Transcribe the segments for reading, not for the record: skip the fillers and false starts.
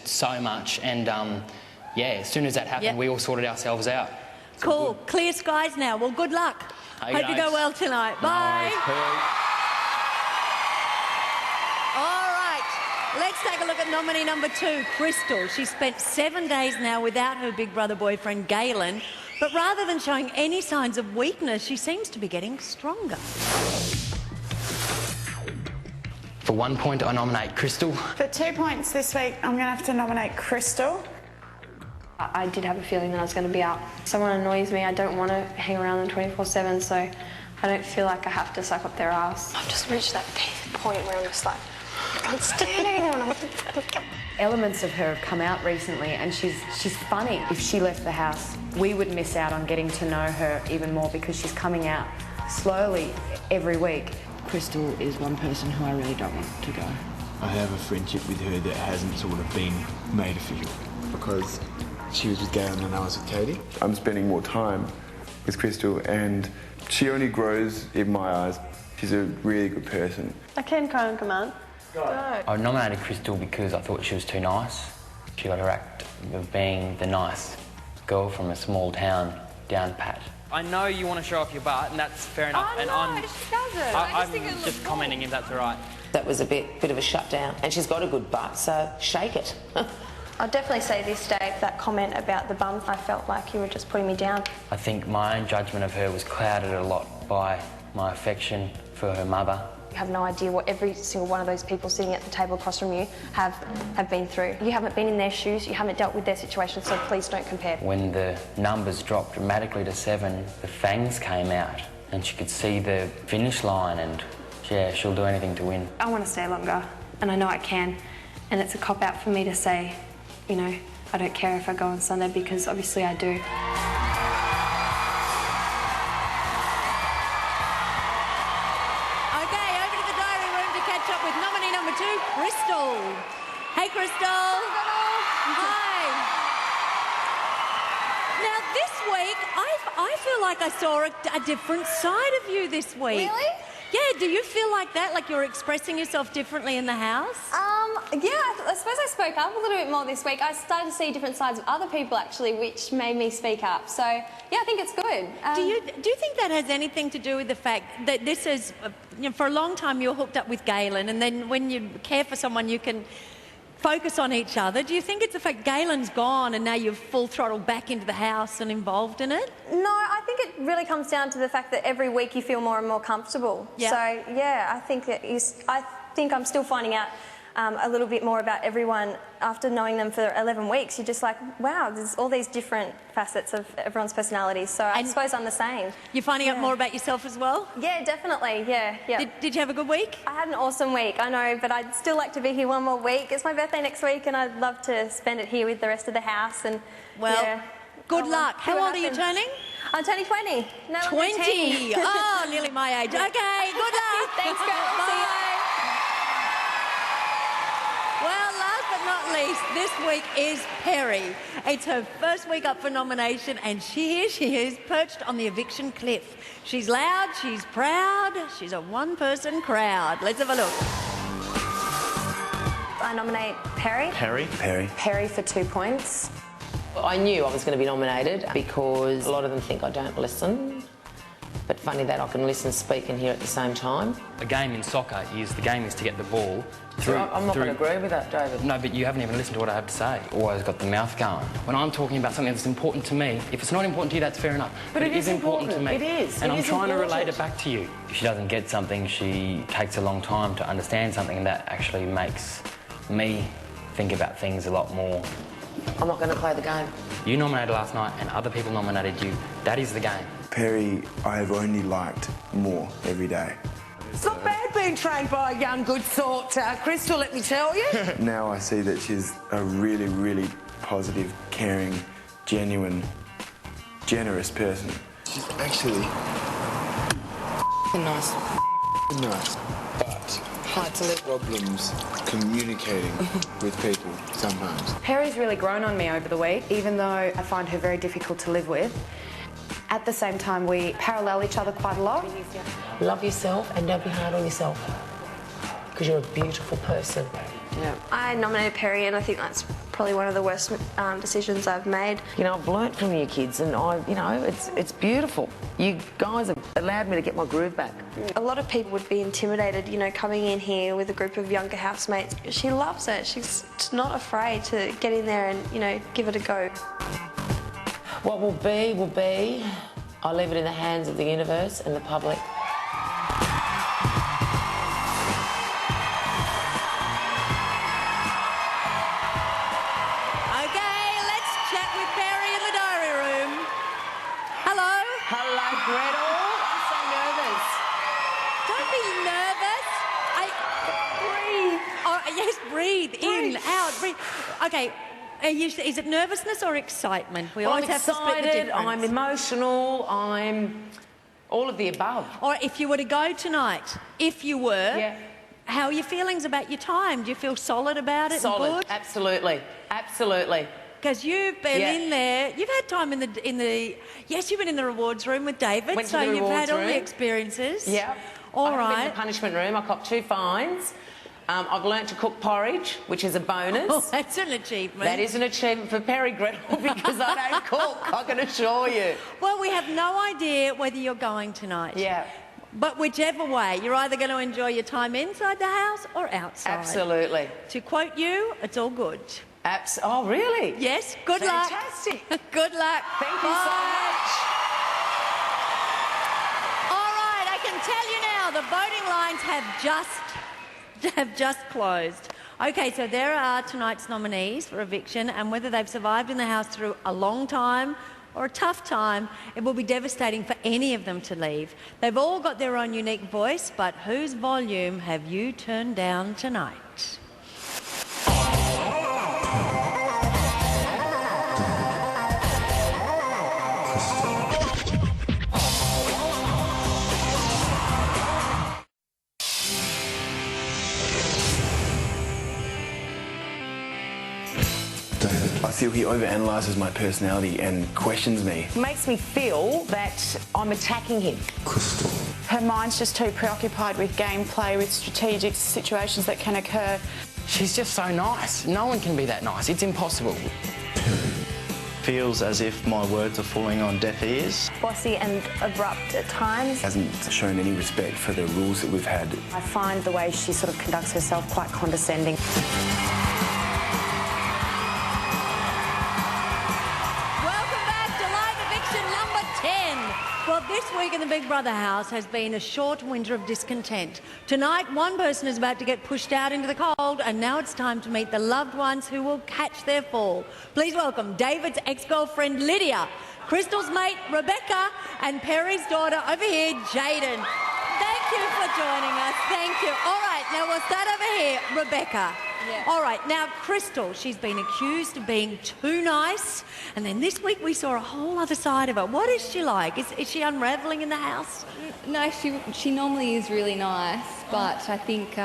so much, and yeah, as soon as that happened, we all sorted ourselves out. Cool. Clear skies now. Well, good luck. Hey, Hope you go well tonight. Bye. All right. Let's take a look at nominee number 2, Crystal. She spent 7 days now without her big brother boyfriend, Galen. But rather than showing any signs of weakness, she seems to be getting stronger. For 1 point, I nominate Crystal. For 2 points this week, I'm going to have to nominate Crystal. I did have a feeling that I was going to be out. Someone annoys me, I don't want to hang around them 24/7, so I don't feel like I have to suck up their ass. I've just reached that point where I'm just like, I can't stand anyone. Elements of her have come out recently, and she's funny. If she left the house, we would miss out on getting to know her even more because she's coming out slowly every week. Crystal is one person who I really don't want to go. I have a friendship with her that hasn't sort of been made official because she was with Galen and I was with Katie. I'm spending more time with Crystal and she only grows in my eyes. She's a really good person. I can cry on command. Go. I nominated Crystal because I thought she was too nice. She got her act of being the nice girl from a small town down pat. I know you want to show off your butt, and that's fair enough. Oh, and no, I'm, she doesn't. I'm just commenting if that's all right. That was a bit of a shutdown, and she's got a good butt, so shake it. I'd definitely say this, Dave, that comment about the bum, I felt like you were just putting me down. I think my own judgment of her was clouded a lot by my affection for her mother. You have no idea what every single one of those people sitting at the table across from you have been through. You haven't been in their shoes, you haven't dealt with their situation, so please don't compare. When the numbers dropped dramatically to 7, the fangs came out and she could see the finish line, and yeah, she'll do anything to win. I want to stay longer, and I know I can, and it's a cop-out for me to say, you know, I don't care if I go on Sunday, because obviously I do. Crystal. Hey, Crystal. Hi. Now, this week, I feel like I saw a different side of you this week. Really? Yeah, do you feel like that? Like you're expressing yourself differently in the house? Yeah, I suppose I spoke up a little bit more this week. I started to see different sides of other people, actually, which made me speak up. So, yeah, I think it's good. Do you think that has anything to do with the fact that this is, you know, for a long time you're hooked up with Galen, and then when you care for someone you can focus on each other? Do you think it's the fact Galen's gone and now you're full throttle back into the house and involved in it? No, I think it really comes down to the fact that every week you feel more and more comfortable. Yeah. So, yeah, I think I'm still finding out a little bit more about everyone after knowing them for 11 weeks. You're just like, wow, there's all these different facets of everyone's personalities. So I suppose I'm the same. You're finding out more about yourself as well? Yeah, definitely, yeah. Did you have a good week? I had an awesome week, I know, but I'd still like to be here one more week. It's my birthday next week and I'd love to spend it here with the rest of the house. And well, good luck. How old are you turning? I'm turning 20. No, 20? Oh, nearly my age. Okay, good luck. Thanks, girls. Bye. See you. Well, last but not least, this week is Perry. It's her first week up for nomination, and here she is, perched on the eviction cliff. She's loud, she's proud, she's a one-person crowd. Let's have a look. I nominate Perry. Perry for 2 points. I knew I was going to be nominated because a lot of them think I don't listen. But funny that I can listen, speak and hear at the same time. A game in soccer is the game is to get the ball through. I'm not going to agree with that, David. No, but you haven't even listened to what I have to say. Always got the mouth going. When I'm talking about something that's important to me, if it's not important to you, that's fair enough. But it is important to me. It is. And I'm trying to relate it back to you. If she doesn't get something, she takes a long time to understand something, and that actually makes me think about things a lot more. I'm not going to play the game. You nominated last night and other people nominated you. That is the game. Perry, I have only liked more every day. It's not bad being trained by a young, good sort, Crystal, let me tell you. Now I see that she's a really, really positive, caring, genuine, generous person. She's actually nice. Nice, but hard to let problems communicating with people sometimes. Perry's really grown on me over the week, even though I find her very difficult to live with. At the same time, we parallel each other quite a lot. Love yourself and don't be hard on yourself, because you're a beautiful person. Yeah. I nominated Perry, and I think that's probably one of the worst decisions I've made. You know, I've learnt from you kids, and it's beautiful. You guys have allowed me to get my groove back. A lot of people would be intimidated, you know, coming in here with a group of younger housemates. She loves it. She's not afraid to get in there and, you know, give it a go. What will be, will be. I'll leave it in the hands of the universe and the public. Okay, let's chat with Perry in the diary room. Hello. Hello, Gretel. I'm so nervous. Don't be nervous. Breathe. Oh, yes, breathe. In, out, breathe. Okay. Is it nervousness or excitement? We always have to split the difference. I'm emotional, I'm all of the above. Or if you were to go tonight, how are your feelings about your time? Do you feel solid about it? Solid, and good? absolutely, absolutely. Because you've been in there, you've had time in the. Yes, you've been in the rewards room with David, so you've had all the experiences. Yeah. All right. I've been in the punishment room. I copped 2 fines. I've learnt to cook porridge, which is a bonus. Oh, that's an achievement. That is an achievement for Perry, Gretel, because I don't cook, I can assure you. Well, we have no idea whether you're going tonight. Yeah. But whichever way, you're either going to enjoy your time inside the house or outside. Absolutely. To quote you, it's all good. Oh, really? Yes. Good luck. Fantastic. Good luck. Thank you so much. All right, I can tell you now, the voting lines have just closed. Okay, so there are tonight's nominees for eviction, and whether they've survived in the house through a long time or a tough time, it will be devastating for any of them to leave. They've all got their own unique voice, but whose volume have you turned down tonight? I feel he overanalyses my personality and questions me. It makes me feel that I'm attacking him. Crystal. Her mind's just too preoccupied with gameplay, with strategic situations that can occur. She's just so nice. No one can be that nice. It's impossible. Feels as if my words are falling on deaf ears. Bossy and abrupt at times. Hasn't shown any respect for the rules that we've had. I find the way she sort of conducts herself quite condescending. Well, this week in the Big Brother house has been a short winter of discontent. Tonight, one person is about to get pushed out into the cold, and now it's time to meet the loved ones who will catch their fall. Please welcome David's ex-girlfriend, Lydia, Crystal's mate, Rebecca, and Perry's daughter over here, Jaden. Thank you for joining us. Thank you. All right, now we'll start over here. Rebecca. Yeah. All right, now Crystal, she's been accused of being too nice, and then this week we saw a whole other side of her. What is she like? Is she unravelling in the house? No, she normally is really nice, but I think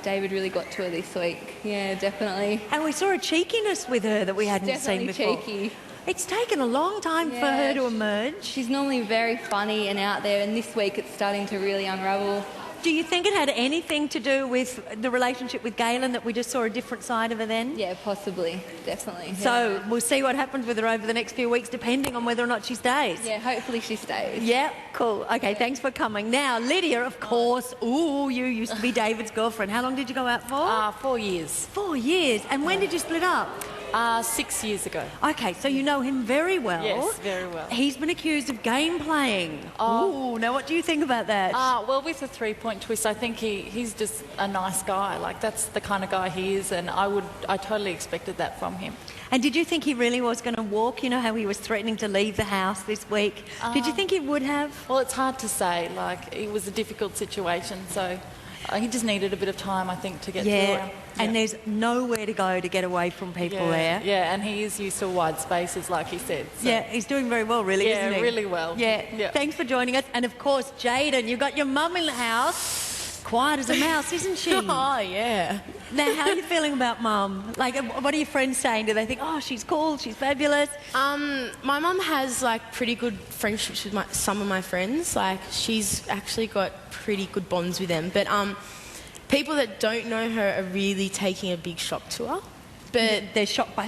David really got to her this week. Yeah, definitely. And we saw a cheekiness with her that we hadn't seen before. Cheeky. It's taken a long time for her to emerge. She's normally very funny and out there, and this week it's starting to really unravel. Do you think it had anything to do with the relationship with Galen, that we just saw a different side of her then? Yeah, possibly, definitely. So we'll see what happens with her over the next few weeks, depending on whether or not she stays. Yeah, hopefully she stays. Yeah, cool. Okay, thanks for coming. Now, Lydia, of course, you used to be David's girlfriend. How long did you go out for? 4 years. 4 years. And when did you split up? 6 years ago. Okay, so you know him very well. Yes, very well. He's been accused of game playing. Oh, now what do you think about that? Well, with a 3-point twist, I think he's just a nice guy. Like, that's the kind of guy he is, and I totally expected that from him. And did you think he really was going to walk? You know how he was threatening to leave the house this week. Did you think he would have? Well, it's hard to say. Like, it was a difficult situation, so he just needed a bit of time, I think, to get through it. Yeah, and there's nowhere to go to get away from people there. Yeah, and he is used to wide spaces, like he said. So. Yeah, he's doing very well, really, isn't he? Yeah, really well. Yeah. Thanks for joining us. And, of course, Jaden, you've got your mum in the house. Quiet as a mouse, isn't she? Oh, yeah. Now, how are you feeling about Mum? Like, what are your friends saying? Do they think, oh, she's cool, she's fabulous? My mum has, like, pretty good friendships with some of my friends. Like, she's actually got pretty good bonds with them. But people that don't know her are really taking a big shock to her. But they're shocked by